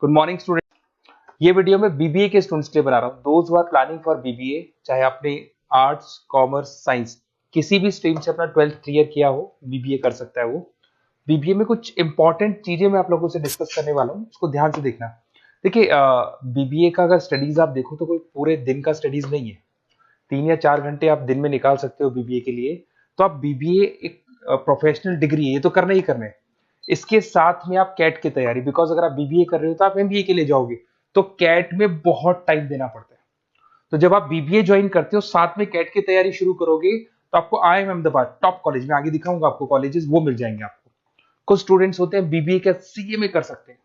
Good morning student. ये video मैं BBA के स्टूडेंट्स के लिए बना रहा हूँ। Those who are planning for BBA, चाहे आपने आर्ट्स, कॉमर्स, साइंस किसी भी स्ट्रीम से अपना 12th क्लियर किया हो, बीबीए कर सकता है वो। बीबीए में कुछ इंपॉर्टेंट चीजें मैं आप लोगों से डिस्कस करने वाला हूँ, उसको ध्यान से देखना। देखिए, बीबीए का अगर स्टडीज आप देखो तो कोई पूरे दिन का स्टडीज नहीं है। 3 या 4 घंटे आप दिन में निकाल सकते हो बीबीए के लिए। तो आप बीबीए एक प्रोफेशनल डिग्री है, ये तो करना ही करना है। इसके साथ में आप कैट की तैयारी, बिकॉज अगर आप बीबीए कर रहे हो तो आप एमबीए के लिए जाओगे, तो कैट में बहुत टाइम देना पड़ता है। तो जब आप बीबीए ज्वाइन करते हो, साथ में कैट की तैयारी शुरू करोगे, तो आपको आईआईएम अहमदाबाद टॉप कॉलेज में, आगे दिखाऊंगा आपको कॉलेजेस, वो मिल जाएंगे आपको। कुछ स्टूडेंट्स होते हैं बीबीए के सीए में कर सकते हैं,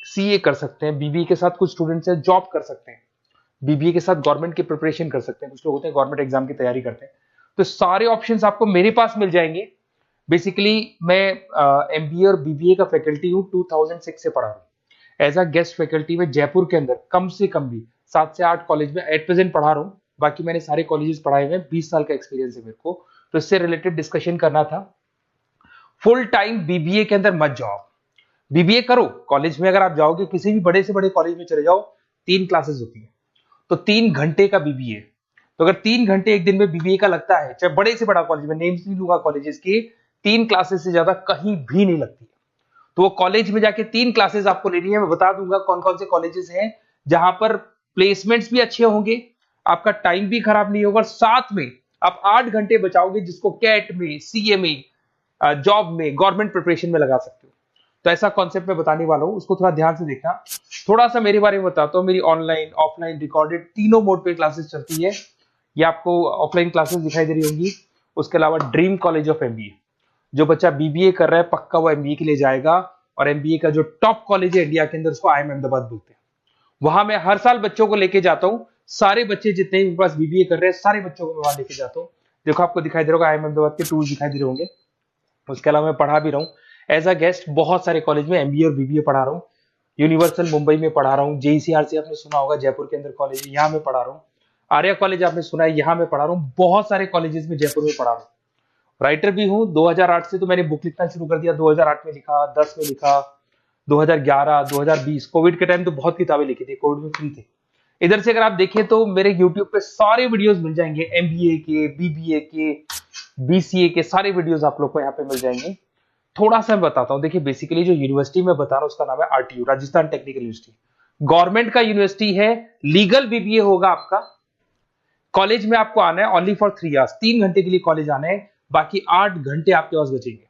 सीए कर सकते हैं बीबीए के साथ। कुछ स्टूडेंट्स हैं जॉब कर सकते हैं, बीबीए के साथ गवर्नमेंट की प्रिपरेशन कर सकते हैं। कुछ लोग होते हैं गवर्नमेंट एग्जाम की तैयारी करते हैं। तो सारे ऑप्शंस आपको मेरे पास मिल जाएंगे। बेसिकली मैं एमबीए और बीबीए का फैकल्टी हूँ, 2006 से पढ़ा रहा हूँ एज अ गेस्ट फैकल्टी में जयपुर के अंदर। कम से कम भी 7 से 8 कॉलेज में एट प्रेजेंट पढ़ा रहा हूँ। बाकी मैंने सारे कॉलेजेस पढ़ाए हुए हैं, 20 साल का एक्सपीरियंस है मेरे को। तो इससे रिलेटेड डिस्कशन करना था। फुल टाइम बीबीए के अंदर मत जाओ, बीबीए करो। कॉलेज में अगर आप जाओगे, किसी भी बड़े से बड़े कॉलेज में चले जाओ, 3 क्लासेस होती है, तो 3 घंटे का बीबीए। तो अगर 3 घंटे एक दिन में बीबीए का लगता है, चाहे बड़े से बड़ा कॉलेज में, नेम्स नहीं लूंगा कॉलेजेस की, 3 क्लासेस से ज्यादा कहीं भी नहीं लगती है। तो वो कॉलेज में जाके 3 क्लासेस आपको लेनी है। मैं बता दूंगा कौन कौन से कॉलेजेस हैं जहां पर प्लेसमेंट्स भी अच्छे होंगे, आपका टाइम भी खराब नहीं होगा, और साथ में आप 8 घंटे बचाओगे, जिसको कैट में, सीए में, जॉब में, गवर्नमेंट प्रिपरेशन में लगा सकते हो। तो ऐसा कॉन्सेप्ट मैं बताने वाला हूं, उसको थोड़ा ध्यान से देखना। थोड़ा सा मेरे बारे में बताता हूँ। मेरी ऑनलाइन, ऑफलाइन, रिकॉर्डेड तीनों मोड पे क्लासेस चलती है। ये आपको ऑफलाइन क्लासेस दिखाई दे रही होंगी। उसके अलावा ड्रीम कॉलेज ऑफ एमबीए, जो बच्चा बीबीए कर रहा है पक्का वो एमबीए के लिए जाएगा। और एमबीए का जो टॉप कॉलेज है इंडिया के अंदर, उसको आईआईएम अहमदाबाद बोलते हैं। वहां मैं हर साल बच्चों को लेके जाता हूँ। सारे बच्चे जितने मेरे पास बीबीए कर रहे हैं, सारे बच्चों को मैं वहां लेके जाता हूँ। देखो, आपको दिखाई दे रहा होगा, आईआईएम अहमदाबाद के टूर्स दिखाई दे रहे होंगे। उसके अलावा मैं पढ़ा भी रहा हूँ एज अ गेस्ट बहुत सारे कॉलेज में, एमबीए और बीबीए पढ़ा रहा हूँ। यूनिवर्सल मुंबई में पढ़ा रहा हूँ, जेईसीआरसी आपने सुना होगा, जयपुर के अंदर कॉलेज है, यहाँ मैं पढ़ा रहा हूँ। आर्या कॉलेज आपने सुना है, यहाँ मैं पढ़ा रहा हूँ। बहुत सारे कॉलेजेस में जयपुर में पढ़ा रहा हूँ। राइटर भी हूँ। 2008 से तो मैंने बुक लिखना शुरू कर दिया। 2008 में लिखा, 10 में लिखा, 2011, 2020 कोविड के टाइम तो बहुत किताबें लिखी थी, कोविड में फ्री थे। इधर से अगर आप देखें तो मेरे यूट्यूब पे सारे वीडियोस मिल जाएंगे, एमबीए के, बीबीए के, बीसीए के सारे वीडियोस आप लोग को यहाँ पे मिल जाएंगे। थोड़ा सा मैं बताता हूँ। देखिए, बेसिकली जो यूनिवर्सिटी में बता रहा हूँ उसका नाम है RTU, Rajasthan technical university. Government का यूनिवर्सिटी है। लीगल बीबीए होगा आपका। कॉलेज में आपको आना है ओनली फॉर 3 आवर्स, 3 घंटे के लिए कॉलेज आना है। बाकी 8 घंटे आपके पास बचेंगे।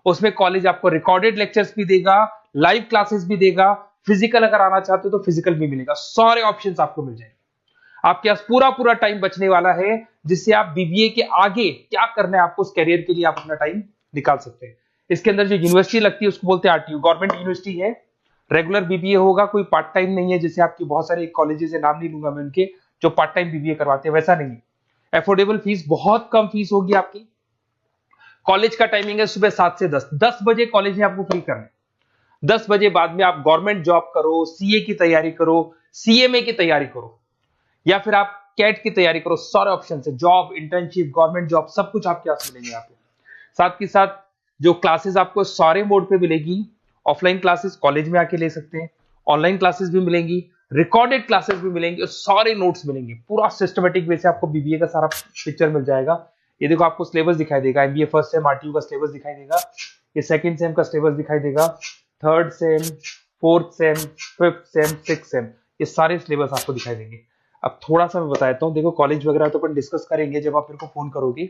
उसमें कॉलेज आपको रिकॉर्डेड लेक्चर्स भी देगा, लाइव क्लासेस भी देगा। फिजिकल अगर आना चाहते हो तो फिजिकल भी मिलेगा। सारे ऑप्शंस आपको मिल जाएंगे। आपके पास पूरा पूरा टाइम बचने वाला है, जिससे आप बीबीए के आगे क्या करना है आपको, उस कैरियर के लिए आप अपना टाइम निकाल सकते हैं। इसके अंदर जो यूनिवर्सिटी लगती है उसको बोलते हैं आरटीयू, गवर्नमेंट यूनिवर्सिटी है। रेगुलर बीबीए होगा, कोई पार्ट टाइम नहीं है। जैसे आपकी बहुत सारे कॉलेजेस है, नाम नहीं लूंगा मैं उनके, जो पार्ट टाइम बीबीए करवाते हैं, वैसा नहीं है। एफोर्डेबल फीस, बहुत कम फीस होगी आपकी। कॉलेज का टाइमिंग है सुबह 7 से 10। 10 बजे कॉलेज में आपको फ्री करना है। 10 बजे बाद में आप गवर्नमेंट जॉब करो, सीए की तैयारी करो, सीएमए की तैयारी करो, या फिर आप कैट की तैयारी करो। सारे ऑप्शन है, जॉब, इंटर्नशिप, गवर्नमेंट जॉब, सब कुछ आपके पास मिलेंगे यहाँ पे। साथ के साथ जो क्लासेस आपको सारे मोड पे मिलेगी। ऑफलाइन क्लासेस कॉलेज में आके ले सकते हैं, ऑनलाइन क्लासेस भी मिलेंगी, रिकॉर्डेड क्लासेस भी मिलेंगी, और सारे नोट्स मिलेंगे। पूरा सिस्टमेटिक वे से आपको बीबीए का सारा पिक्चर मिल जाएगा। ये देखो, आपको सिलेबस दिखाई देगा। एमबीए फर्स्ट सेम आरटीयू का सिलेबस दिखाई देगा। ये सेकंड सेम का सिलेबस दिखाई देगा। Third same, fourth same, fifth sem, six same, ये सारे सिलेबस आपको दिखाई देंगे। अब थोड़ा सा मैं बता देता हूँ। देखो, कॉलेज वगैरह तो अपन डिस्कस करेंगे जब आप मेरे को फोन करोगे।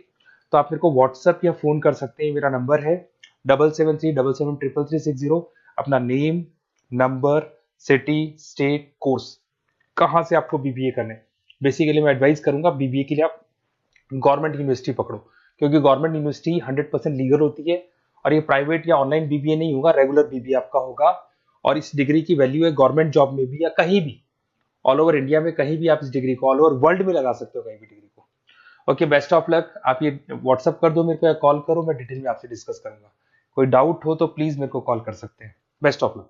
तो आप मेरे को व्हाट्सएप या फोन कर सकते हैं। मेरा नंबर है 7737733360। अपना name, number, city, state, course, कहाँ से आपको बीबीए करना है। बेसिकली मैं एडवाइस करूंगा बीबीए के लिए आप गवर्नमेंट यूनिवर्सिटी पकड़ो, क्योंकि गवर्नमेंट यूनिवर्सिटी 100% लीगल होती है। और ये प्राइवेट या ऑनलाइन बीबीए नहीं होगा, रेगुलर बीबीए आपका होगा। और इस डिग्री की वैल्यू है गवर्नमेंट जॉब में भी, या कहीं भी ऑल ओवर इंडिया में, कहीं भी आप इस डिग्री को, ऑल ओवर वर्ल्ड में लगा सकते हो कहीं भी डिग्री को। Okay, best of luck. आप ये व्हाट्सअप कर दो मेरे को या कॉल करो, मैं डिटेल में आपसे डिस्कस करूंगा। कोई डाउट हो तो प्लीज मेरे को कॉल कर सकते हैं। Best of luck.